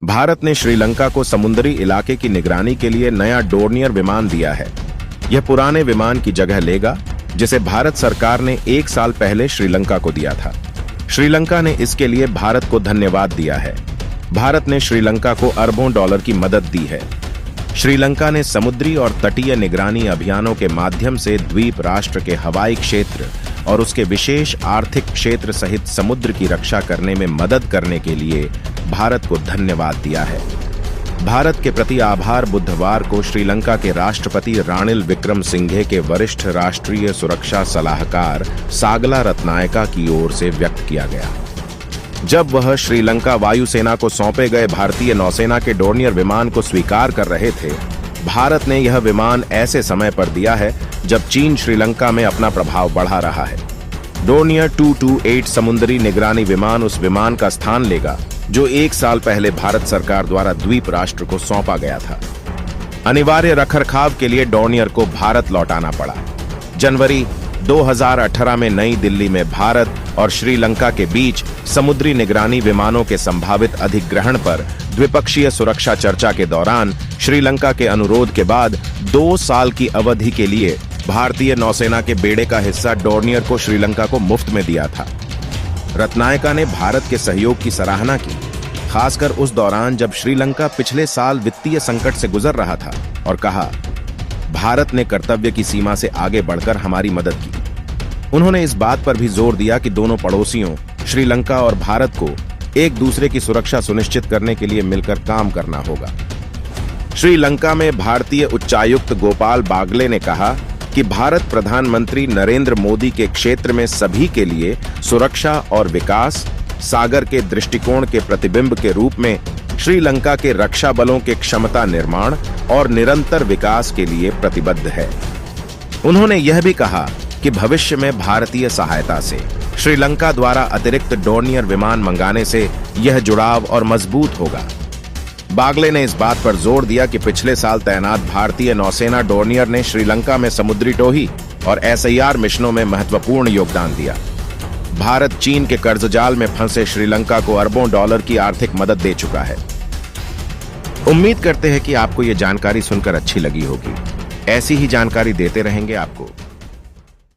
भारत ने श्रीलंका को समुद्री इलाके की निगरानी के लिए नया डोर्नियर विमान दिया है। यह पुराने विमान की जगह लेगा जिसे भारत सरकार ने 1 साल पहले श्रीलंका को दिया था। श्रीलंका ने इसके लिए भारत को धन्यवाद दिया है। भारत ने श्रीलंका को अरबों डॉलर की मदद दी है। श्रीलंका ने समुद्री और तटीय निगरानी अभियानों के माध्यम से द्वीप राष्ट्र के हवाई क्षेत्र और उसके विशेष आर्थिक क्षेत्र सहित समुद्र की रक्षा करने में मदद करने के लिए भारत को धन्यवाद दिया है। भारत के प्रति आभार बुधवार को श्रीलंका के राष्ट्रपति रानिल विक्रमसिंघे के वरिष्ठ राष्ट्रीय सुरक्षा सलाहकार सागला रत्नायका की ओर से व्यक्त किया गया, जब वह श्रीलंका वायुसेना को सौंपे गए भारतीय नौसेना के डोर्नियर विमान को स्वीकार कर रहे थे। भारत ने यह विमान ऐसे समय पर दिया है जब चीन श्रीलंका में अपना प्रभाव बढ़ा रहा है। डोर्नियर 228 समुद्री निगरानी विमान उस विमान का स्थान लेगा जो 1 साल पहले भारत सरकार द्वारा द्वीप राष्ट्र को सौंपा गया था। अनिवार्य रखरखाव के लिए डोर्नियर को भारत लौटाना पड़ा। जनवरी 2018 में नई दिल्ली में भारत और श्रीलंका के बीच समुद्री निगरानी विमानों के संभावित अधिग्रहण पर द्विपक्षीय सुरक्षा चर्चा के दौरान श्रीलंका के अनुरोध के बाद 2 साल की अवधि के लिए भारतीय नौसेना के बेड़े का हिस्सा डोर्नियर को श्रीलंका को मुफ्त में दिया था। रत्नायका ने भारत के सहयोग की सराहना की, खासकर उस दौरान जब श्रीलंका पिछले साल वित्तीय संकट से गुजर रहा था, और कहा, भारत ने कर्तव्य की सीमा से आगे बढ़कर हमारी मदद की। उन्होंने इस बात पर भी जोर दिया कि दोनों पड़ोसियों श्रीलंका और भारत को एक दूसरे की सुरक्षा सुनिश्चित करने के लिए मिलकर काम करना होगा। श्रीलंका में भारतीय उच्चायुक्त गोपाल बागले ने कहा कि भारत प्रधानमंत्री नरेंद्र मोदी के क्षेत्र में सभी के लिए सुरक्षा और विकास सागर के दृष्टिकोण के प्रतिबिंब के रूप में श्रीलंका के रक्षा बलों के क्षमता निर्माण और निरंतर विकास के लिए प्रतिबद्ध है। उन्होंने यह भी कहा कि भविष्य में भारतीय सहायता से श्रीलंका द्वारा अतिरिक्त डोर्नियर विमान मंगाने से यह जुड़ाव और मजबूत होगा। बागले ने इस बात पर जोर दिया कि पिछले साल तैनात भारतीय नौसेना डोर्नियर ने श्रीलंका में समुद्री टोही और SIR मिशनों में महत्वपूर्ण योगदान दिया। भारत चीन के कर्जजाल में फंसे श्रीलंका को अरबों डॉलर की आर्थिक मदद दे चुका है। उम्मीद करते हैं कि आपको यह जानकारी सुनकर अच्छी लगी होगी। ऐसी ही जानकारी देते रहेंगे आपको।